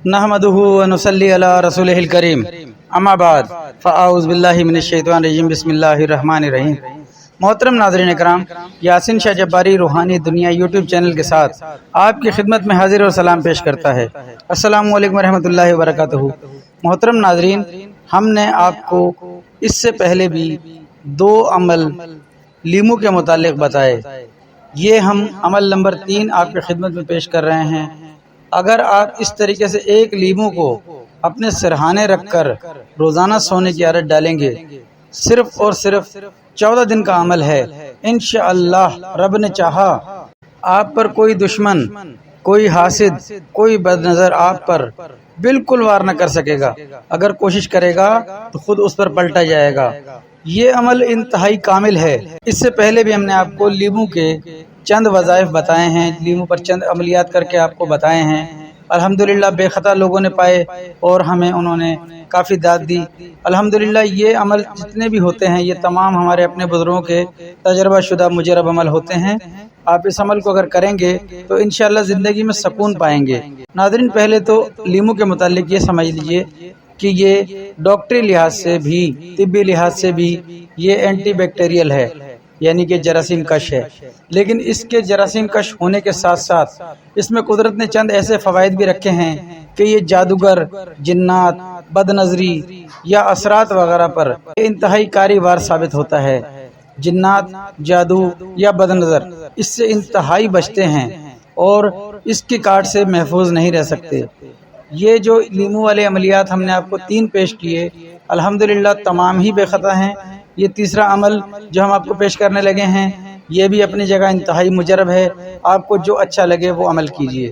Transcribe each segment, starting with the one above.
نحمدہ ونصلی علی رسولہ الکریم اما بعد فاعوذ باللہ من الشیطان الرجیم بسم اللہ الرحمن الرحیم۔ محترم ناظرین اکرام، یاسین شاہ جباری روحانی دنیا یوٹیوب چینل کے ساتھ آپ کی خدمت میں حاضر اور سلام پیش کرتا ہے۔ السلام علیکم ورحمۃ اللہ وبرکاتہ۔ محترم ناظرین، ہم نے آپ کو اس سے پہلے بھی 2 عمل لیمو کے متعلق بتائے۔ یہ ہم عمل نمبر 3 آپ کی خدمت میں پیش کر رہے ہیں۔ اگر آپ اس طریقے سے ایک لیمو کو اپنے سرہانے رکھ کر روزانہ سونے کی عادت ڈالیں گے، صرف اور صرف 14 دن کا عمل ہے، انشاءاللہ رب نے چاہا آپ پر کوئی دشمن، کوئی حاسد، کوئی بد نظر آپ پر بالکل وار نہ کر سکے گا۔ اگر کوشش کرے گا تو خود اس پر پلٹا جائے گا۔ یہ عمل انتہائی کامل ہے۔ اس سے پہلے بھی ہم نے آپ کو لیمو کے چند وظائف بتائے ہیں، لیمو پر چند عملیات کر کے آپ کو بتائے ہیں۔ الحمدللہ بے خطا لوگوں نے پائے اور ہمیں انہوں نے کافی داد دی۔ الحمدللہ یہ عمل جتنے بھی ہوتے ہیں یہ تمام ہمارے اپنے بزرگوں کے تجربہ شدہ مجرب عمل ہوتے ہیں۔ آپ اس عمل کو اگر کریں گے تو انشاءاللہ زندگی میں سکون پائیں گے۔ ناظرین، پہلے تو لیمو کے متعلق یہ سمجھ لیجئے کہ یہ ڈاکٹری لحاظ سے بھی، طبی لحاظ سے بھی یہ اینٹی بیکٹیریل ہے، یعنی کہ جراثیم کش ہے۔ لیکن اس کے جراثیم کش ہونے کے ساتھ ساتھ اس میں قدرت نے چند ایسے فوائد بھی رکھے ہیں کہ یہ جادوگر، جنات، بد نظری یا اثرات وغیرہ پر انتہائی کاری وار ثابت ہوتا ہے۔ جنات، جادو یا بد نظر اس سے انتہائی بچتے ہیں اور اس کی کاٹ سے محفوظ نہیں رہ سکتے۔ یہ جو لیمو والے عملیات ہم نے آپ کو 3 پیش کیے، الحمدللہ تمام ہی بے خطا ہیں۔ یہ تیسرا عمل جو ہم آپ کو پیش کرنے لگے ہیں یہ بھی اپنی جگہ انتہائی مجرب ہے۔ آپ کو جو اچھا لگے وہ عمل کیجیے۔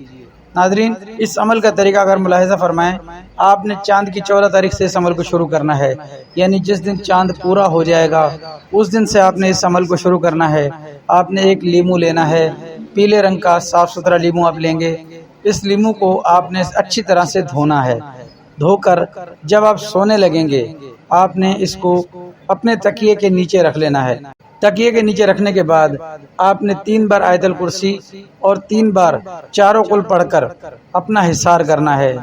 ناظرین، اس عمل کا طریقہ اگر ملاحظہ فرمائیں، آپ نے چاند کی 14 تاریخ سے اس عمل کو شروع کرنا ہے، یعنی جس دن چاند پورا ہو جائے گا اس دن سے آپ نے اس عمل کو شروع کرنا ہے۔ آپ نے ایک لیمو لینا ہے، پیلے رنگ کا صاف ستھرا لیمو آپ لیں گے۔ اس لیمو کو آپ نے اچھی طرح سے دھونا ہے۔ دھو کر جب آپ سونے لگیں گے آپ نے اس کو اپنے تکیے کے نیچے رکھ لینا ہے۔ تکیے کے نیچے رکھنے کے بعد آپ نے 3 بار آیت الکرسی اور 3 بار چاروں قل پڑھ کر اپنا حصار کرنا ہے۔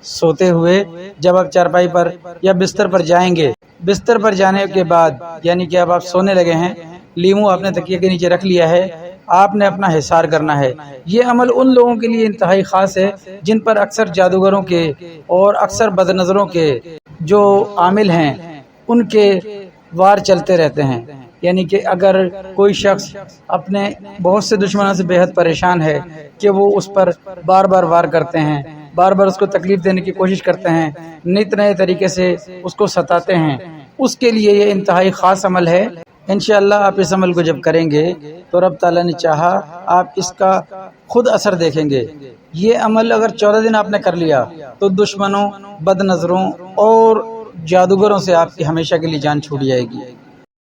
سوتے ہوئے جب آپ چارپائی پر یا بستر پر جائیں گے، بستر پر جانے کے بعد یعنی کہ اب آپ سونے لگے ہیں، لیمو آپ نے تکیے کے نیچے رکھ لیا ہے، آپ نے اپنا حصار کرنا ہے۔ یہ عمل ان لوگوں کے لیے انتہائی خاص ہے جن پر اکثر جادوگروں کے اور اکثر بد نظروں کے جو عامل ہیں ان کے وار چلتے رہتے ہیں۔ یعنی کہ اگر کوئی شخص اپنے بہت سے دشمنوں سے بے حد پریشان ہے کہ وہ اس پر بار بار وار کرتے ہیں، بار بار اس کو تکلیف دینے کی کوشش کرتے ہیں، نئے طریقے سے اس کو ستاتے ہیں، اس کے لیے یہ انتہائی خاص عمل ہے۔ انشاءاللہ آپ اس عمل کو جب کریں گے تو رب تعالیٰ نے چاہا آپ اس کا خود اثر دیکھیں گے۔ یہ عمل اگر 14 دن آپ نے کر لیا تو دشمنوں، بد نظروں اور جادوگروں سے آپ کی ہمیشہ کے لیے جان چھوٹ جائے گی۔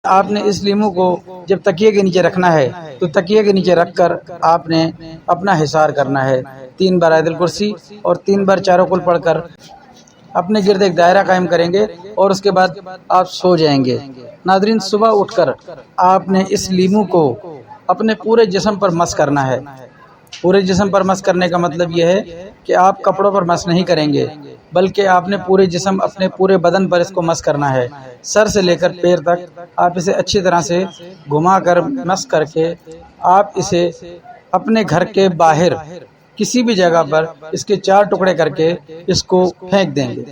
آپ نے اس لیمو کو جب تکیے کے نیچے رکھنا ہے تو تکیے کے نیچے رکھ کر آپ نے اپنا حصار کرنا ہے۔ 3 بار آیت الکرسی اور 3 بار چاروں قل پڑھ کر اپنے گرد ایک دائرہ قائم کریں گے اور اس کے بعد آپ سو جائیں گے۔ ناظرین، صبح اٹھ کر آپ نے اس لیمو کو اپنے پورے جسم پر مس کرنا ہے۔ پورے جسم پر مس کرنے کا مطلب یہ ہے کہ آپ کپڑوں پر مس نہیں کریں گے، بلکہ آپ نے پورے جسم، اپنے پورے بدن پر اس کو مس کرنا ہے۔ سر سے لے کر پیر تک آپ اسے اچھی طرح سے گھما کر مس کر کے آپ اسے اپنے گھر کے باہر کسی بھی جگہ پر اس کے 4 ٹکڑے کر کے اس کو پھینک دیں گے۔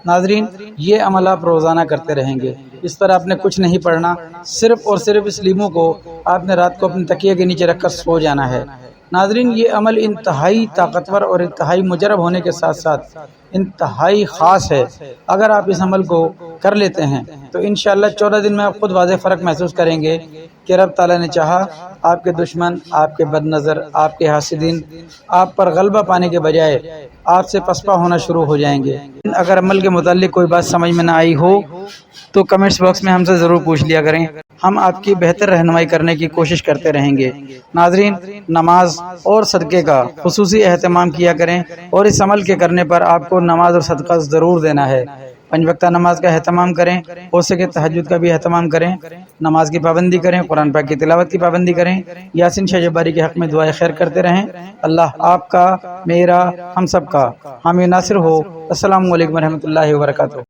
ناظرین، یہ عمل آپ روزانہ کرتے رہیں گے۔ اس پر آپ نے کچھ نہیں پڑھنا، صرف اور صرف اس لیمو کو آپ نے رات کو اپنے تکیے کے نیچے رکھ کر سو جانا ہے۔ ناظرین، یہ عمل انتہائی طاقتور اور انتہائی مجرب ہونے کے ساتھ ساتھ انتہائی خاص ہے۔ اگر آپ اس عمل کو کر لیتے ہیں تو انشاءاللہ 14 دن میں آپ خود واضح فرق محسوس کریں گے کہ رب تعالیٰ نے چاہا آپ کے دشمن، آپ کے بد نظر، آپ کے حاسدین آپ پر غلبہ پانے کے بجائے آپ سے پسپا ہونا شروع ہو جائیں گے۔ اگر عمل کے متعلق کوئی بات سمجھ میں نہ آئی ہو تو کمنٹس باکس میں ہم سے ضرور پوچھ لیا کریں، ہم آپ کی بہتر رہنمائی کرنے کی کوشش کرتے رہیں گے۔ ناظرین، نماز اور صدقے کا خصوصی اہتمام کیا کریں اور اس عمل کے کرنے پر آپ کو نماز اور صدقہ ضرور دینا ہے۔ 5 وقتہ نماز کا اہتمام کریں، ہو سکے تہجد کا بھی اہتمام کریں، نماز کی پابندی کریں، قرآن پاک کی تلاوت کی پابندی کریں، یاسین شاہ جباری کے حق میں دعائے خیر کرتے رہیں۔ اللہ آپ کا، میرا، ہم سب کا حامی ناصر ہو۔ السلام علیکم ورحمۃ اللہ وبرکاتہ۔